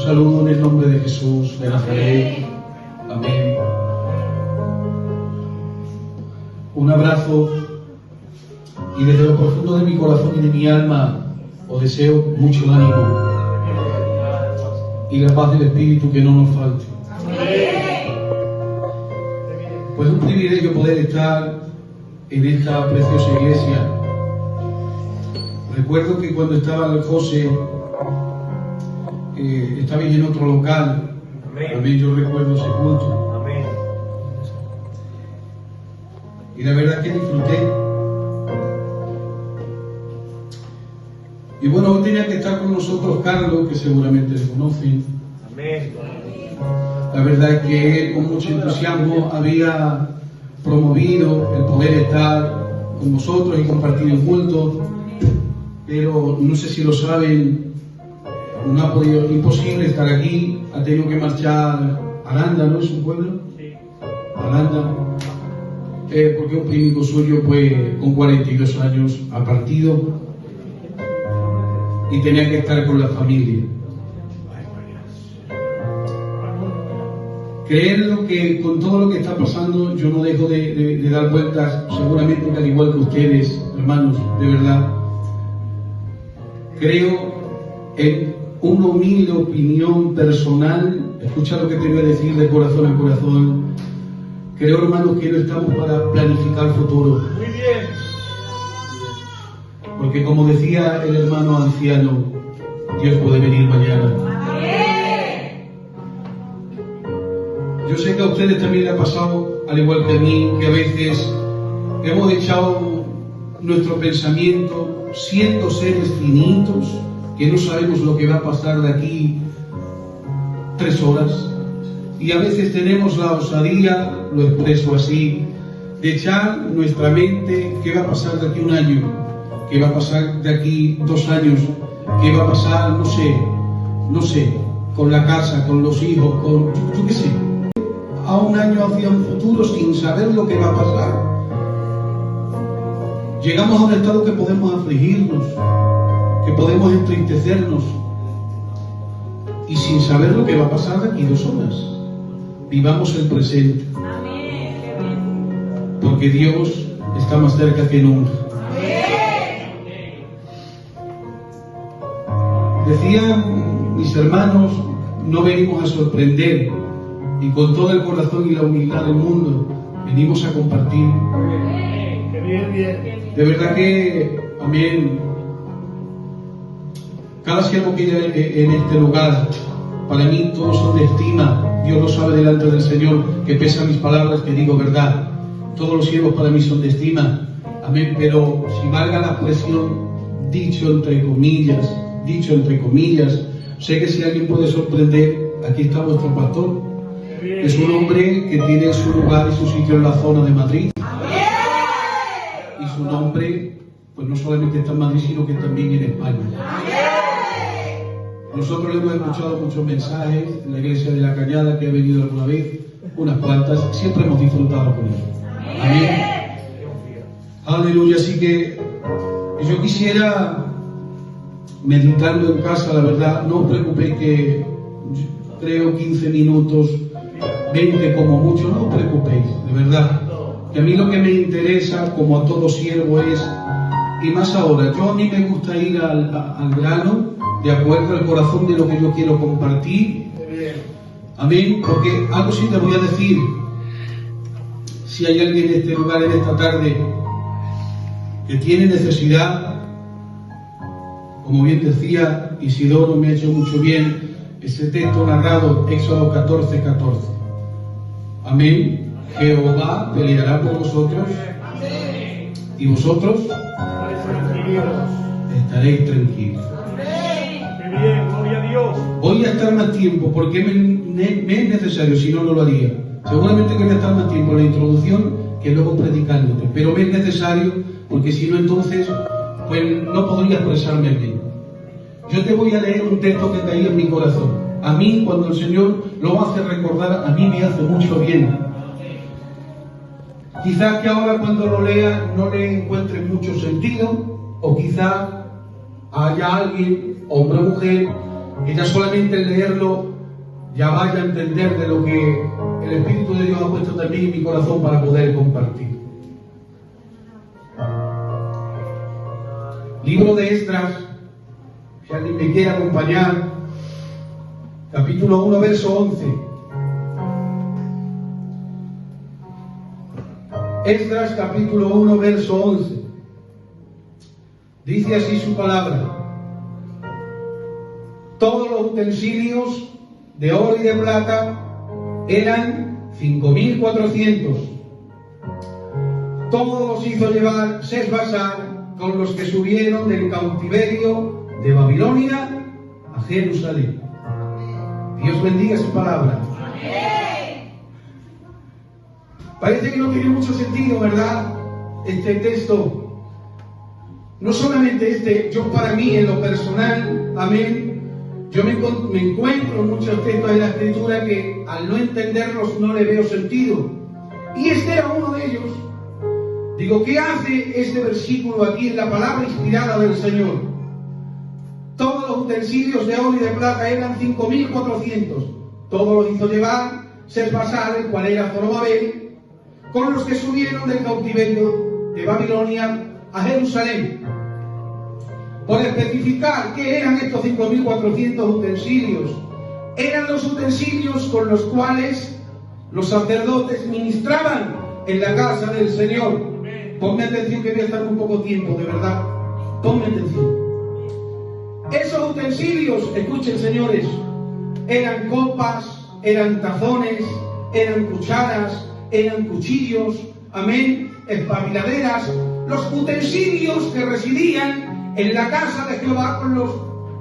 saludo en el nombre de Jesús de Nazaret. Amén. Un abrazo y desde lo profundo de mi corazón y de mi alma os deseo mucho ánimo y la paz del Espíritu que no nos falte. Pues es un privilegio poder estar en esta preciosa iglesia. Recuerdo que cuando estaba el José, estabais en otro local. Amén. Yo recuerdo ese culto. Amén. Y la verdad que disfruté. Y bueno, hoy tenía que estar con nosotros Carlos, que seguramente le conocen. Amén. La verdad es que él con mucho entusiasmo había promovido el poder estar con vosotros y compartir el culto, pero no sé si lo saben, no ha podido, imposible estar aquí, ha tenido que marchar a Aranda, ¿no es su pueblo? Sí. Aranda, porque un primo suyo pues con 42 años ha partido y tenía que estar con la familia. Creedlo que con todo lo que está pasando yo no dejo de dar vueltas, seguramente que al igual que ustedes, hermanos, de verdad. Creo en una humilde opinión personal, escucha lo que te voy a decir de corazón a corazón. Creo, hermanos, que no estamos para planificar futuro. Muy bien. Porque como decía el hermano anciano, Dios puede venir mañana. Yo sé que a ustedes también les ha pasado, al igual que a mí, que a veces hemos echado nuestro pensamiento, siendo seres finitos, que no sabemos lo que va a pasar de aquí 3 horas, y a veces tenemos la osadía, lo expreso así, de echar nuestra mente qué va a pasar de aquí 1 año, qué va a pasar de aquí 2 años, qué va a pasar, no sé, con la casa, con los hijos, con yo qué sé, a 1 año hacia un futuro sin saber lo que va a pasar. Llegamos a un estado que podemos afligirnos, que podemos entristecernos y sin saber lo que va a pasar de aquí 2 horas. Vivamos el presente, porque Dios está más cerca que nunca. Decían mis hermanos, no venimos a sorprender, y con todo el corazón y la humildad del mundo venimos a compartir. De verdad que, amén, cada siervo que hay en este lugar, para mí todos son de estima. Dios lo sabe delante del Señor, que pesan mis palabras, que digo verdad. Todos los siervos para mí son de estima. Amén, pero si valga la expresión, dicho entre comillas, sé que si alguien puede sorprender, aquí está vuestro pastor. Es un hombre que tiene su lugar y su sitio en la zona de Madrid. Y su nombre, pues no solamente está en Madrid, sino que también en España. Nosotros le hemos escuchado muchos mensajes en la iglesia de La Cañada, que ha venido alguna vez, unas cuantas, siempre hemos disfrutado con él. Amén. Aleluya. Así que yo quisiera, meditando en casa, la verdad, no os preocupéis que creo 15 minutos, 20 como mucho, no os preocupéis, de verdad. Que a mí lo que me interesa, como a todo siervo, es, y más ahora, a mí me gusta ir al grano, de acuerdo al corazón de lo que yo quiero compartir. Amén. Porque algo sí te voy a decir. Si hay alguien en este lugar, en esta tarde, que tiene necesidad, como bien decía Isidoro, me ha hecho mucho bien ese texto narrado, Éxodo 14:14. Amén. Jehová peleará por vosotros y vosotros estaréis tranquilos. Voy a estar más tiempo porque me es necesario, si no, no lo haría. Seguramente que voy a estar más tiempo en la introducción que luego predicándote, pero me es necesario porque si no, entonces pues no podría expresarme bien. Yo te voy a leer un texto que caía en mi corazón. A mí, cuando el Señor lo hace recordar, a mí me hace mucho bien. Quizás que ahora cuando lo lea no le encuentre mucho sentido, o quizás haya alguien, hombre o mujer, que ya solamente el leerlo ya vaya a entender de lo que el Espíritu de Dios ha puesto también en mi corazón para poder compartir. Libro de Esdras, si alguien me quiere acompañar, capítulo 1, verso 11. Esdras, capítulo 1, verso 11. Dice así su palabra: todos los utensilios de oro y de plata eran 5.400. Todos los hizo llevar Sesbasar con los que subieron del cautiverio de Babilonia a Jerusalén. Dios bendiga su palabra. Parece que no tiene mucho sentido, ¿verdad? Este texto. No solamente yo para mí en lo personal, amén, yo me encuentro en muchos textos de la Escritura que al no entenderlos no le veo sentido. Y este era uno de ellos. Digo, ¿qué hace este versículo aquí en la palabra inspirada del Señor? Todos los utensilios de oro y de plata eran 5.400. Todos los hizo llevar Sesbasar, el cual era Zorobabel, con los que subieron del cautiverio de Babilonia a Jerusalén. Por especificar qué eran estos 5.400 utensilios, eran los utensilios con los cuales los sacerdotes ministraban en la casa del Señor. Ponme atención que voy a estar un poco tiempo, de verdad. Ponme atención. Esos utensilios, escuchen señores, eran copas, eran tazones, eran cucharas, eran cuchillos, amén, espabiladeras, los utensilios que residían en la casa de Jehová,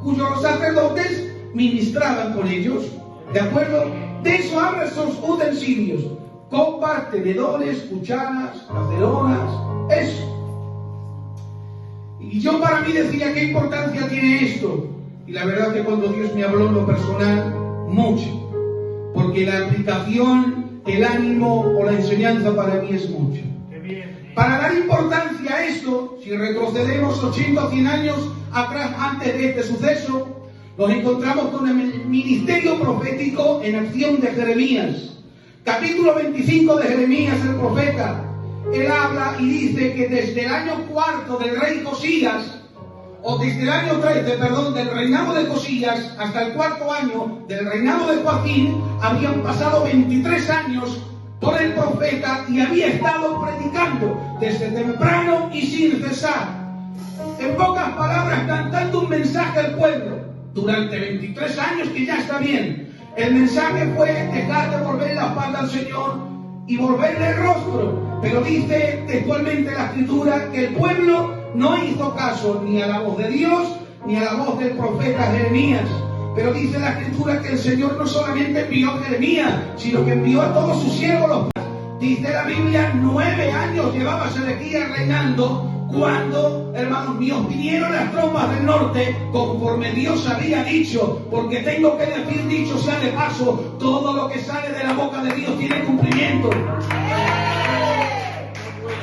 cuyos los sacerdotes ministraban con ellos. ¿De acuerdo? De eso habla esos utensilios: copas, tenedores, cucharas, cacerolas, eso. Y yo para mí decía, ¿qué importancia tiene esto? Y la verdad que cuando Dios me habló en lo personal, mucho. Porque la aplicación, el ánimo o la enseñanza para mí es mucho. Para dar importancia a esto, si retrocedemos 80 o 100 años atrás, antes de este suceso, nos encontramos con el ministerio profético en acción de Jeremías. Capítulo 25 de Jeremías, el profeta. Él habla y dice que desde el año 4 del rey Josías, o desde el año 13, del reinado de Josías, hasta el 4º año del reinado de Joaquín, habían pasado 23 años por el profeta y había estado predicando desde temprano y sin cesar. En pocas palabras, cantando un mensaje al pueblo durante 23 años, que ya está bien. El mensaje fue dejar de volver la espalda al Señor y volverle el rostro. Pero dice textualmente la Escritura que el pueblo no hizo caso ni a la voz de Dios ni a la voz del profeta Jeremías. Pero dice la Escritura que el Señor no solamente envió a Jeremías, sino que envió a todos sus siervos. Dice la Biblia, 9 años llevaba Sedequías reinando cuando, hermanos míos, vinieron las tropas del norte conforme Dios había dicho. Porque tengo que decir, dicho sea de paso, todo lo que sale de la boca de Dios tiene cumplimiento.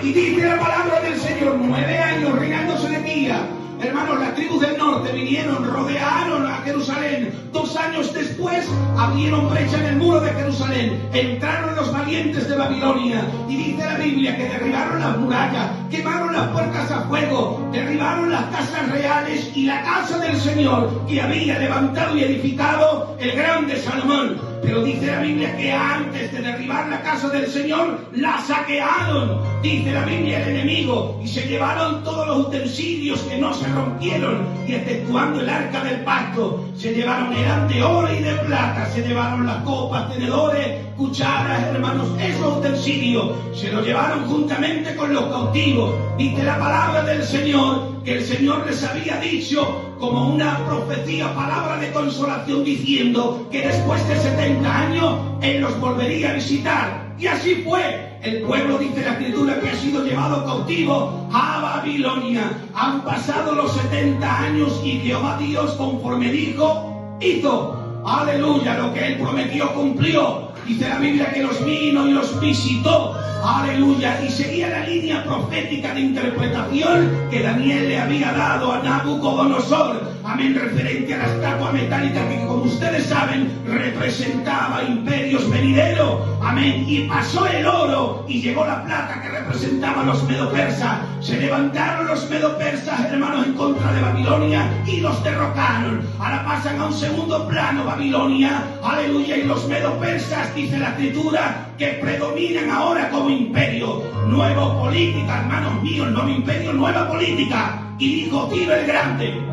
Y dice la palabra del Señor, 9 años reinando Sedequías. Hermanos, las tribus del norte vinieron, rodearon a Jerusalén. 2 años después abrieron brecha en el muro de Jerusalén. Entraron los valientes de Babilonia. Y dice la Biblia que derribaron las murallas, quemaron las puertas a fuego, derribaron las casas reales y la casa del Señor que había levantado y edificado el grande Salomón. Pero dice la Biblia que antes de derribar la casa del Señor, la saquearon. Dice la Biblia el enemigo, y se llevaron todos los utensilios que no se rompieron, y exceptuando el arca del pacto, se llevaron, eran de oro y de plata, se llevaron las copas, tenedores, cucharas, hermanos, esos utensilios, se los llevaron juntamente con los cautivos. Dice la palabra del Señor, que el Señor les había dicho como una profecía, palabra de consolación, diciendo que después de 70 años Él los volvería a visitar. Y así fue. El pueblo, dice la Escritura, que ha sido llevado cautivo a Babilonia. Han pasado los 70 años y Jehová Dios, conforme dijo, hizo. Aleluya, lo que Él prometió cumplió. Dice la Biblia que los vino y los visitó Aleluya. Y seguía la línea profética de interpretación que Daniel le había dado a Nabucodonosor. Amén, referente a la estatua metálica que, como ustedes saben, representaba imperios venideros. Amén. Y pasó el oro y llegó la plata que representaba a los medo-persas. Se levantaron los medo-persas, hermanos, en contra de Babilonia y los derrocaron. Ahora pasan a un segundo plano Babilonia. Aleluya. Y los medo-persas, dice la escritura, que predominan ahora como imperio. Nueva política, hermanos míos, nuevo imperio, nueva política. Y dijo Tiro el Grande.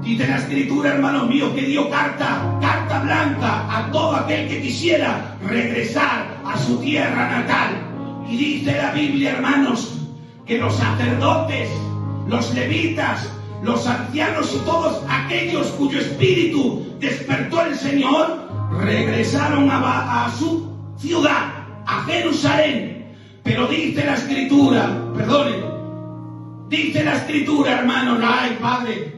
Dice la escritura, hermanos míos, que dio carta blanca a todo aquel que quisiera regresar a su tierra natal. Y dice la Biblia, hermanos, que los sacerdotes, los levitas, los ancianos y todos aquellos cuyo espíritu despertó el Señor, regresaron a su ciudad, a Jerusalén. Pero dice la escritura, dice la escritura, hermanos, ay Padre,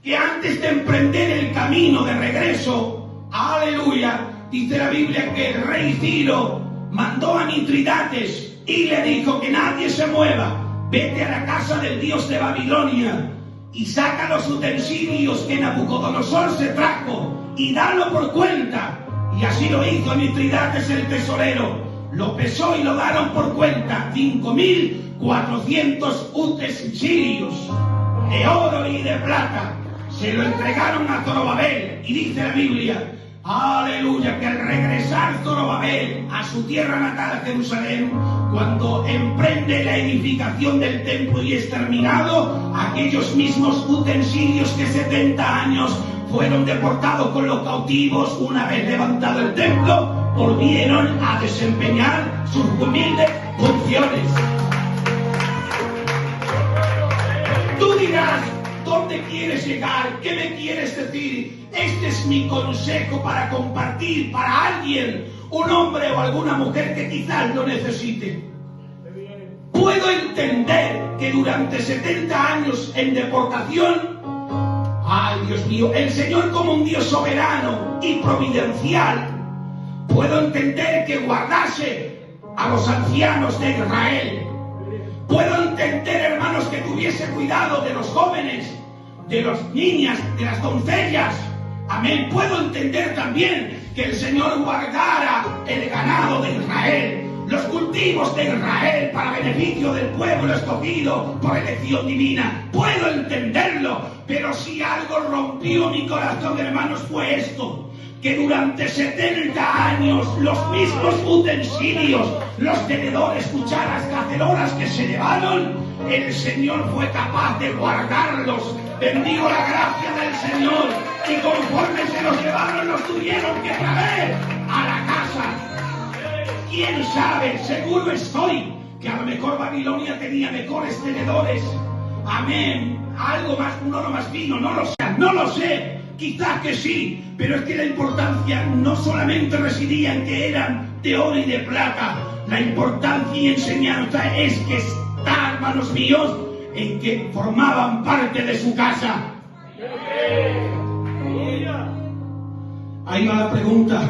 que antes de emprender el camino de regreso, aleluya, dice la Biblia que el rey Ciro mandó a Mitridates y le dijo que nadie se mueva, vete a la casa del dios de Babilonia y saca los utensilios que Nabucodonosor se trajo y dalo por cuenta. Y así lo hizo Mitridates el tesorero, lo pesó y lo daron por cuenta, 5.400 utensilios de oro y de plata. Se lo entregaron a Zorobabel. Y dice la Biblia, aleluya, que al regresar Zorobabel a su tierra natal, a Jerusalén, cuando emprende la edificación del templo y es terminado, aquellos mismos utensilios que 70 años fueron deportados con los cautivos, una vez levantado el templo, volvieron a desempeñar sus humildes funciones. Tú dirás, ¿dónde quieres llegar? ¿Qué me quieres decir? Este es mi consejo para compartir para alguien, un hombre o alguna mujer que quizás lo necesite. Puedo entender que durante 70 años en deportación, ay Dios mío, el Señor como un Dios soberano y providencial, puedo entender que guardase a los ancianos de Israel. Puedo entender, hermanos, que tuviese cuidado de los jóvenes, de las niñas, de las doncellas. Amén. Puedo entender también que el Señor guardara el ganado de Israel, los cultivos de Israel para beneficio del pueblo escogido por elección divina. Puedo entenderlo, pero si algo rompió mi corazón, hermanos, fue esto: que durante 70 años los mismos utensilios, los tenedores, cucharas, cacerolas que se llevaron, el Señor fue capaz de guardarlos. Bendigo la gracia del Señor. Y conforme se los llevaron, los tuvieron que traer a la casa. ¿Quién sabe? Seguro estoy que a lo mejor Babilonia tenía mejores tenedores. Amén. Algo más, un oro más fino, no lo sé. Quizás que sí, pero es que la importancia no solamente residía en que eran de oro y de plata. La importancia y enseñanza es que está, hermanos míos, en que formaban parte de su casa. Ahí va la pregunta.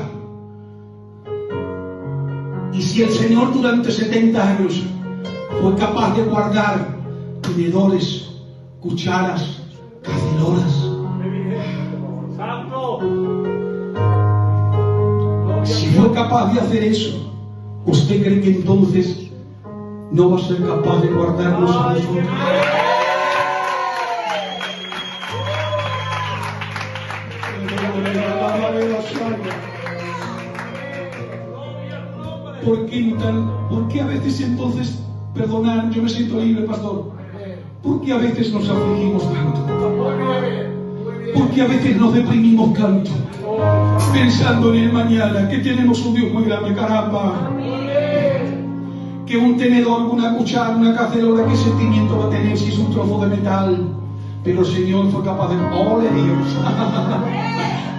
¿Y si el Señor durante 70 años fue capaz de guardar tenedores, cucharas, cacerolas? Si fue capaz de hacer eso, ¿usted cree que entonces no va a ser capaz de guardarnos a nosotros? ¿Por qué a veces entonces, perdonad, yo me siento libre, pastor? ¿Por qué a veces nos afligimos tanto? ¿Por qué a veces nos deprimimos tanto? Pensando en el mañana, que tenemos un Dios muy grande, caramba. Que un tenedor, una cuchara, una cacerola, ¿qué sentimiento va a tener si es un trozo de metal? Pero el Señor fue capaz de... ¡Ole Dios!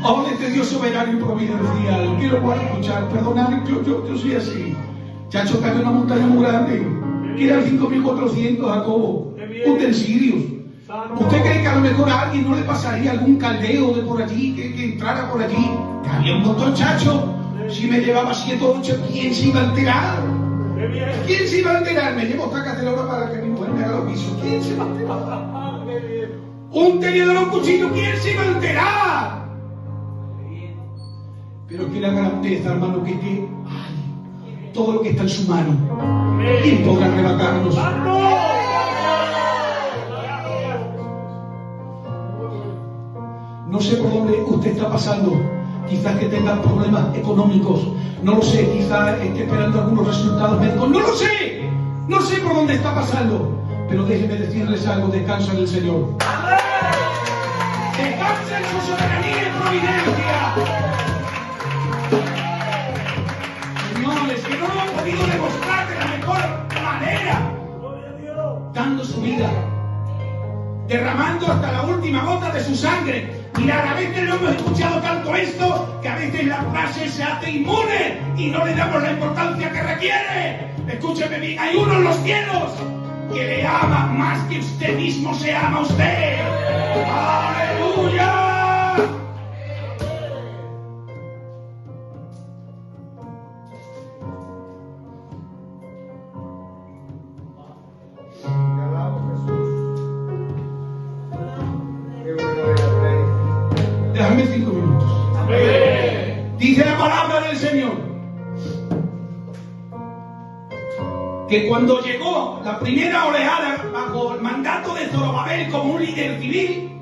¡Ole este Dios soberano y providencial! Quiero escuchar, perdonadme, yo soy así. Chacho, cayó una montaña muy grande, que eran 5.400, Jacobo, utensilios. ¿Usted cree que a lo mejor a alguien no le pasaría algún caldeo de por allí, que entrara por allí? Que había un montón, chacho. Si me llevaba 7 o 8, ¿quién se iba a enterar? ¿Quién se iba a alterar? Me llevo tacas de la hora para que mi mujer me haga los pisos. ¿Quién se va a alterar? Un tenedor o un cuchillo, ¿quién se iba a alterar? Pero que la grandeza, hermano, que ay, todo lo que está en su mano, ¿quién podrá arrebatarnos? No sé por dónde usted está pasando. Quizás que tenga problemas económicos. No lo sé. Quizás esté esperando algunos resultados médicos. No lo sé. No sé por dónde está pasando. Pero déjenme decirles algo. Descansa en el Señor. Descansa en su soberanía y providencia. Señores, que no lo han podido demostrar de la mejor manera. Dando su vida. Derramando hasta la última gota de su sangre. Mirad, a veces lo hemos escuchado tanto esto que a veces la frase se hace inmune y no le damos la importancia que requiere. Escúcheme bien, hay uno en los cielos que le ama más que usted mismo se ama a usted. ¡Aleluya! Déjame 5 minutos. Dice la palabra del Señor que cuando llegó la primera oleada bajo el mandato de Zorobabel como un líder civil,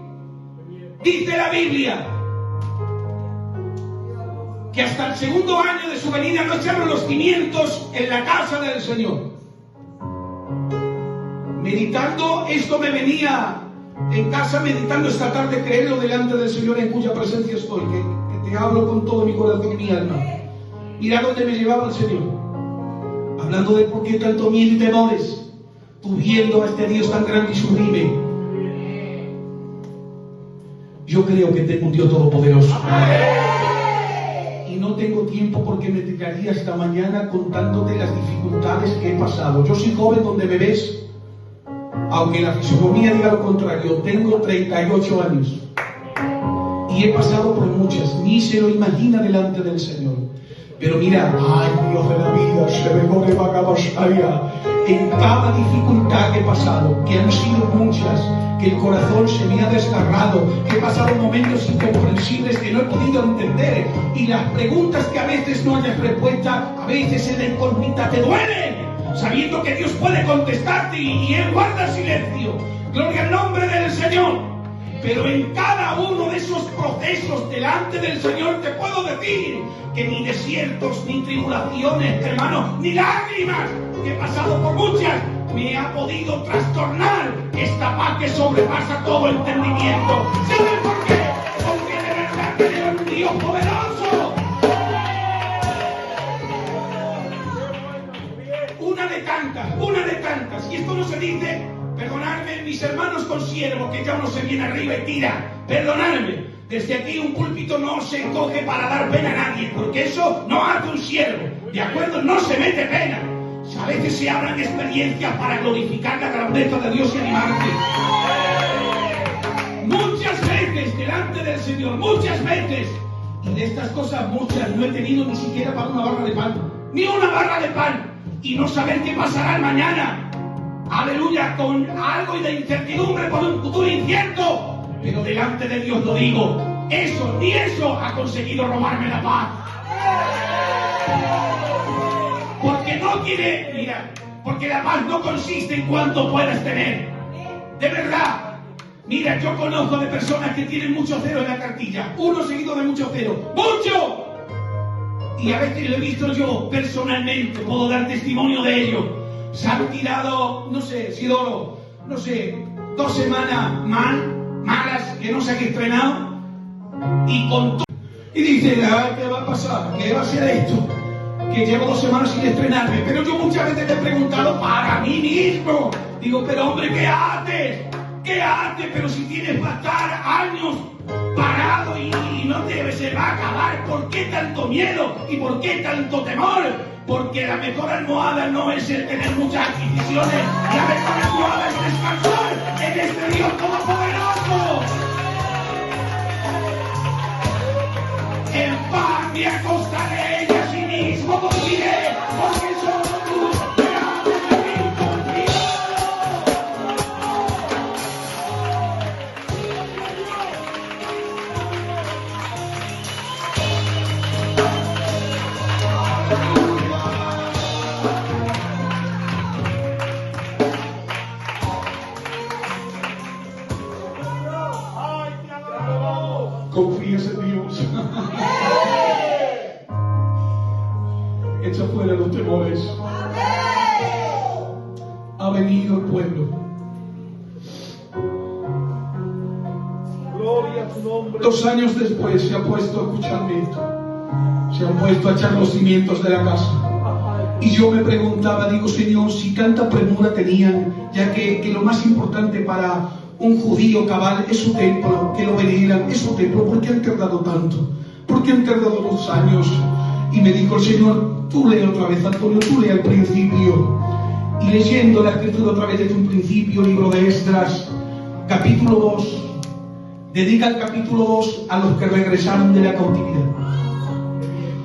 dice la Biblia que hasta el segundo año de su venida no echaron los cimientos en la casa del Señor. Meditando esto me venía en casa, meditando esta tarde, creerlo delante del Señor en cuya presencia estoy, que te hablo con todo mi corazón y mi alma. Mira dónde me llevaba el Señor, hablando de por qué tanto miedo y temores, tú viendo a este Dios tan grande y sublime. Yo creo que tengo un Dios todopoderoso. Y no tengo tiempo porque me tiraría esta mañana contándote las dificultades que he pasado. Yo soy joven donde me ves. Aunque la fisonomía diga lo contrario, tengo 38 años y he pasado por muchas, ni se lo imagina delante del Señor. Pero mira, ay Dios de la vida, se me corre allá. En cada dificultad que he pasado, que han sido muchas, que el corazón se me ha desgarrado, que he pasado momentos incomprensibles que no he podido entender, y las preguntas que a veces no hayas respuesta, a veces en la incógnita te duelen, sabiendo que Dios puede contestarte y Él guarda silencio. Gloria al nombre del Señor. Pero en cada uno de esos procesos delante del Señor te puedo decir que ni desiertos, ni tribulaciones, hermano, ni lágrimas, que he pasado por muchas, me ha podido trastornar esta paz que sobrepasa todo entendimiento. ¿Sabes por qué? Porque de verdad tenemos un Dios poderoso. Una de tantas, y esto no se dice, perdonadme mis hermanos consiervos, que ya uno se viene arriba y tira, perdonadme, desde aquí un púlpito no se coge para dar pena a nadie, porque eso no hace un siervo, ¿de acuerdo? No se mete pena. A veces se hablan de experiencias para glorificar la grandeza de Dios y animarte. Muchas veces delante del Señor, muchas veces, y de estas cosas muchas no he tenido ni siquiera para una barra de pan, ni una barra de pan, y no saber qué pasará el mañana. Aleluya, con algo de incertidumbre por un futuro incierto. Pero delante de Dios lo digo, eso, ni eso ha conseguido robarme la paz. Porque no quiere, mira, porque la paz no consiste en cuánto puedas tener. De verdad, mira, yo conozco de personas que tienen mucho cero en la cartilla, uno seguido de mucho cero, ¡mucho! Y a veces lo he visto yo personalmente, puedo dar testimonio de ello. Se han tirado, no sé, Sidoro, no sé, 2 semanas malas, que no se han estrenado, y con todo. Y dice, ¿qué va a pasar? ¿Qué va a ser esto? Que llevo 2 semanas sin estrenarme. Pero yo muchas veces te he preguntado para mí mismo. Digo, pero hombre, ¿qué haces? ¿Qué haces? Pero si tienes para estar años parado y no se va a acabar. ¿Por qué tanto miedo? ¿Y por qué tanto temor? Porque la mejor almohada no es el tener muchas adquisiciones. La mejor almohada es descansar en este Dios todopoderoso. En paz me acostaré y así mismo dormiré, porque solo tú confías en Dios. Echa fuera los temores. Ha venido el pueblo. Gloria a tu nombre. 2 años después se ha puesto a escucharme esto. Se han puesto a echar los cimientos de la casa. Y yo me preguntaba, digo, Señor, si tanta premura tenían, ya que lo más importante para un judío cabal es su templo, que lo veneran, es su templo, ¿por qué han tardado tanto? ¿Por qué han tardado 2 años? Y me dijo el Señor, tú lee otra vez, Antonio, tú lee al principio. Y leyendo la escritura otra vez desde un principio, libro de Esdras, capítulo 2, dedica el capítulo 2 a los que regresaron de la cautividad.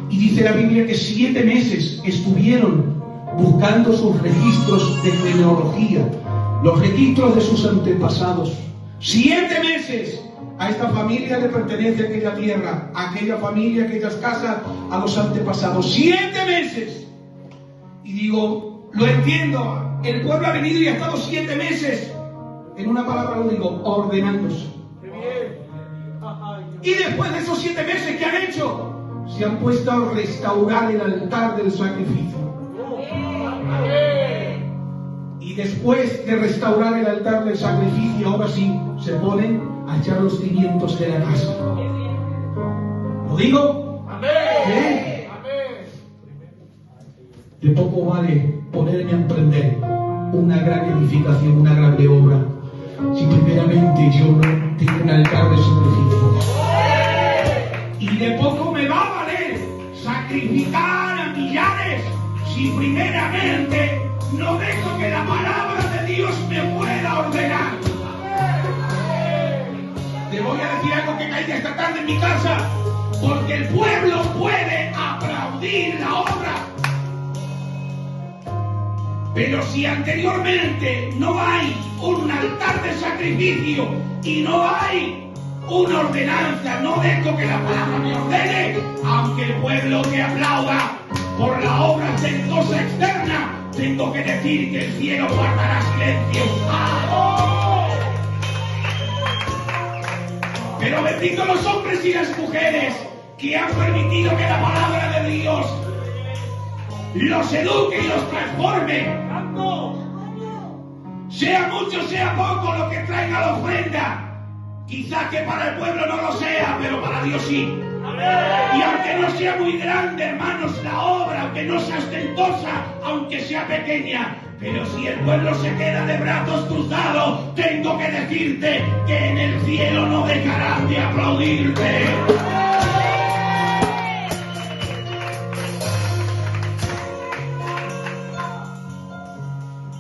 Y dice la Biblia que 7 meses estuvieron buscando sus registros de genealogía, los registros de sus antepasados. 7 meses. A esta familia le pertenece aquella tierra, a aquella familia, aquellas casas, a los antepasados. 7 meses. Y digo, lo entiendo, el pueblo ha venido y ha estado 7 meses, en una palabra lo digo, ordenándose. Y después de esos 7 meses, ¿qué han hecho? Se han puesto a restaurar el altar del sacrificio. Y después de restaurar el altar del sacrificio, ahora sí, se ponen a echar los cimientos de la casa. ¿Lo digo? Amén. De poco vale ponerme a emprender una gran edificación, una grande obra, si primeramente yo no tengo un altar de sacrificio. Y de poco me va a valer sacrificar a millares si primeramente no dejo que la palabra de Dios me pueda ordenar. Te voy a decir algo que caiga esta tarde en mi casa, porque el pueblo puede aplaudir la obra. Pero si anteriormente no hay un altar de sacrificio y no hay una ordenanza, no dejo que la palabra me ordene, aunque el pueblo te aplauda por la obra ostentosa externa, tengo que decir que el cielo guardará silencio. Pero bendito los hombres y las mujeres que han permitido que la palabra de Dios los eduque y los transforme. Sea mucho, sea poco lo que traiga la ofrenda. Quizás que para el pueblo no lo sea, pero para Dios sí. Y aunque no sea muy grande, hermanos, la obra, aunque no sea ostentosa, aunque sea pequeña, pero si el pueblo se queda de brazos cruzados, tengo que decirte que en el cielo no dejarán de aplaudirte.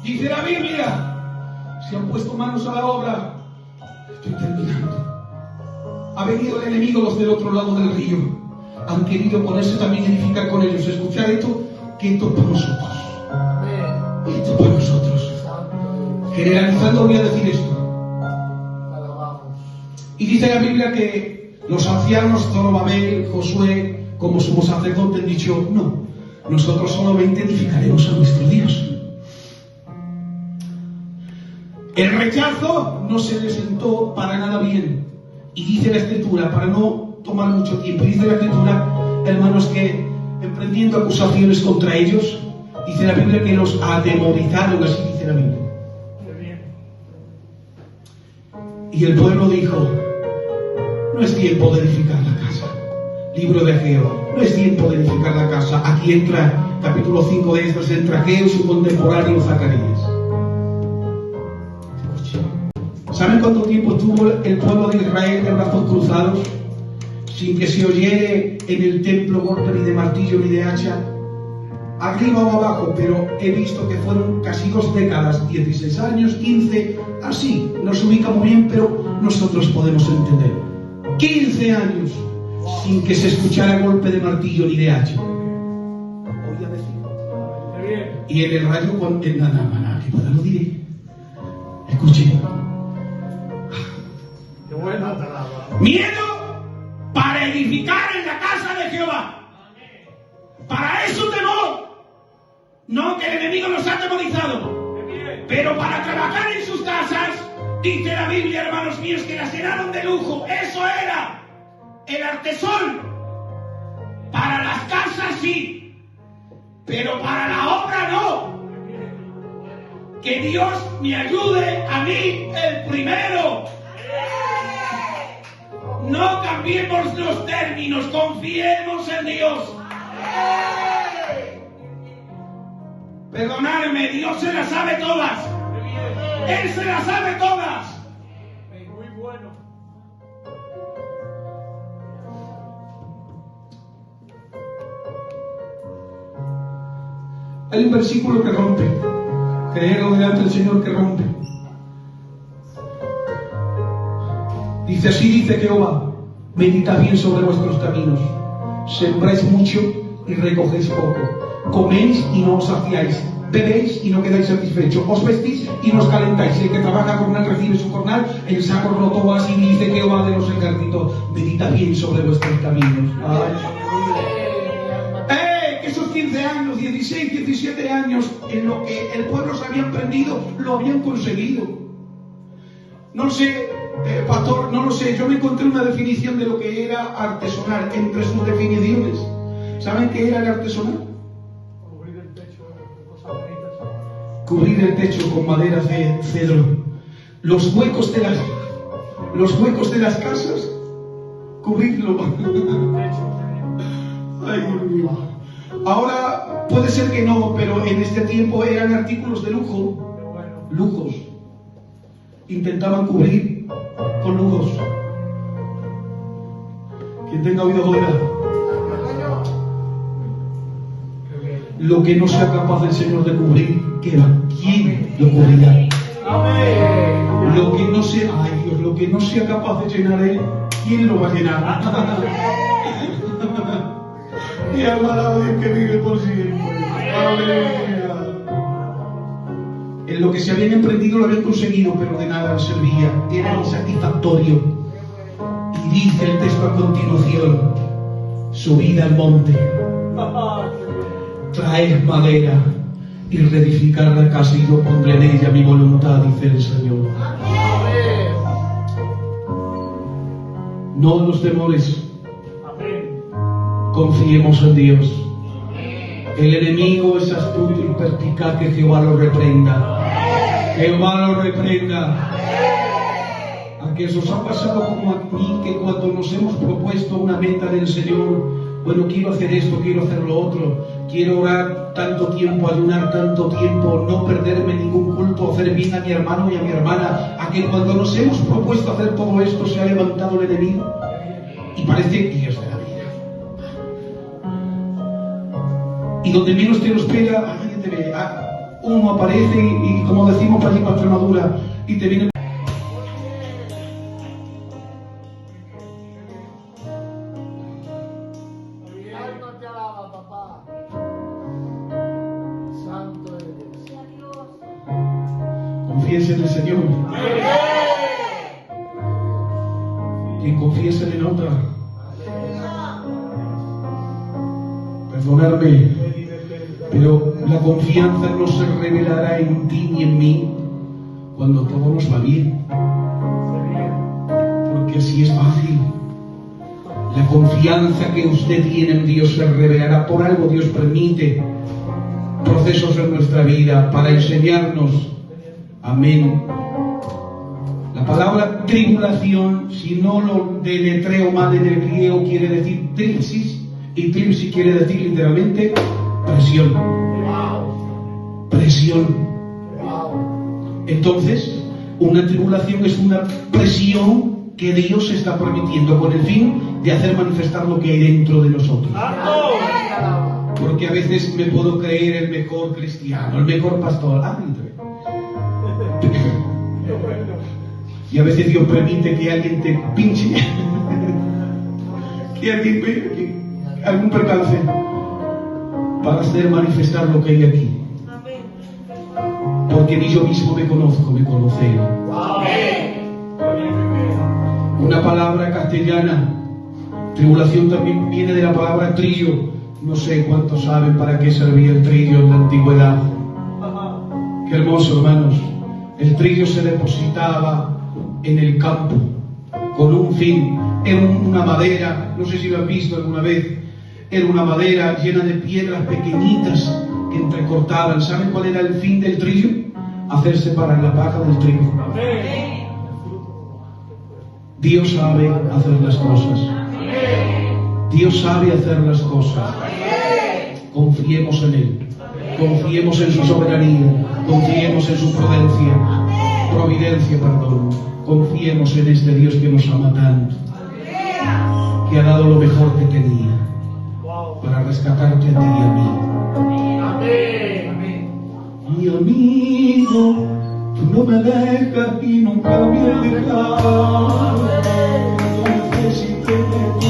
Dice la Biblia, se han puesto manos a la obra. Estoy terminando. Ha venido el enemigo, los del otro lado del río. Han querido ponerse también a edificar con ellos. Escuchar esto, que esto es para nosotros. Esto es para nosotros. Generalizando voy a decir esto. Y dice la Biblia que los ancianos, Zorobabel, Josué, como sumo sacerdote, han dicho, no, nosotros solamente edificaremos a nuestro Dios. El rechazo no se le sentó para nada bien. Y dice la Escritura, para no tomar mucho tiempo, dice la Escritura, hermanos, que emprendiendo acusaciones contra ellos, dice la Biblia que los atemorizaron, así dice la Biblia. Y el pueblo dijo, no es tiempo de edificar la casa. Libro de Ageo, no es tiempo de edificar la casa. Aquí entra, capítulo 5 de Esdras, entra Ageo, su contemporáneo Zacarías. ¿Saben cuánto tiempo estuvo el pueblo de Israel de brazos cruzados sin que se oyere en el templo golpe ni de martillo ni de hacha? Arriba o abajo, pero he visto que fueron casi 2 décadas, 16 años, 15, así, no se ubica muy bien, pero nosotros podemos entender. 15 años sin que se escuchara golpe de martillo ni de hacha. Oye, a decir. Y en el rayo, en nada, que pueda lo diré. Escuchen. Miedo para edificar en la casa de Jehová. Para eso temor. No que el enemigo nos ha atemorizado, pero para trabajar en sus casas, dice la Biblia, hermanos míos, que las llenaron de lujo. Eso era. el artesón, para las casas sí, pero para la obra no. Que Dios me ayude a mí el primero. No cambiemos los términos, confiemos en Dios. Perdonadme, Dios se las sabe todas. Él se las sabe todas. Muy bueno. Hay un versículo que rompe. Creerlo delante del Señor que rompe. Dice así, dice Jehová: meditad bien sobre vuestros caminos. Sembráis mucho y recogéis poco. Coméis y no os saciáis. Bebéis y no quedáis satisfechos. Os vestís y no os calentáis. El que trabaja jornal recibe su jornal. El saco roto, así dice Jehová de los ejércitos. Meditad bien sobre vuestros caminos. Que esos 15 años, 16, 17 años, en lo que el pueblo se había emprendido, lo habían conseguido. No sé, pastor, no lo sé. Yo me encontré una definición de lo que era artesonar. Entre sus definiciones, ¿saben qué era el artesonar? Cubrir el techo con madera de cedro. Los huecos de las casas, cubrirlo. Ay, Dios mío. Ahora puede ser que no, pero en este tiempo eran artículos de lujo. Lujos. Intentaban cubrir con lujos. Quien tenga oído oiga. Lo que no sea capaz el Señor de cubrir, ¿quién lo cubrirá? Amén. Lo que no sea, ay Dios, lo que no sea capaz de llenar Él, ¿quién lo va a llenar? Y alabado Dios que vive por siempre. Aleluya. En lo que se habían emprendido lo habían conseguido, pero de nada les servía. Era insatisfactorio. Y dice el texto a continuación: subid al monte, traed madera y reedificar la casa, y yo pondré en ella mi voluntad, dice el Señor. No nos temores. Confiemos en Dios. El enemigo es astuto y perspicaz, que Jehová lo reprenda. Jehová lo reprenda. A que os ha pasado como a mí, que cuando nos hemos propuesto una meta del Señor, bueno, quiero hacer esto, quiero hacer lo otro, quiero orar tanto tiempo, ayunar tanto tiempo, no perderme ningún culto, hacer bien a mi hermano y a mi hermana, a que cuando nos hemos propuesto hacer todo esto se ha levantado el enemigo y parece días de la vida. Y donde menos te lo espera, alguien te ve, uno aparece y como decimos para allí para Extremadura, y te viene. Confiesen en el Señor. Y confiesen en otra. Perdonadme, pero la confianza no se revelará en ti ni en mí cuando todo nos va bien. Porque así es fácil. La confianza que usted tiene en Dios se revelará. Por algo Dios permite procesos en nuestra vida para enseñarnos. Amén. La palabra tribulación, si no lo deletreo mal en el griego, quiere decir tripsis, y tripsis quiere decir literalmente presión. Presión. Entonces, una tribulación es una presión que Dios está permitiendo con el fin de hacer manifestar lo que hay dentro de nosotros. Porque a veces me puedo creer el mejor cristiano, el mejor pastor. Y a veces Dios permite que alguien te pinche, que alguien ve algún percance para hacer manifestar lo que hay aquí. Porque ni yo mismo me conozco, me conoce Él. Una palabra castellana, tribulación, también viene de la palabra trillo. No sé cuántos saben para qué servía el trillo en la antigüedad. Qué hermoso, hermanos. El trillo se depositaba en el campo con un fin. Era una madera, no sé si lo han visto alguna vez, era una madera llena de piedras pequeñitas que entrecortaban. ¿Saben cuál era el fin del trillo? Hacer separar la paja del trigo. Dios sabe hacer las cosas. Dios sabe hacer las cosas. Confiemos en Él. Confiemos en su soberanía. Confiemos en su providencia, perdón. Confiemos en este Dios que nos ama tanto, que ha dado lo mejor que tenía para rescatarte a ti y a mí. Mi amigo, tú no me dejas y nunca me dejas. Yo necesito de ti.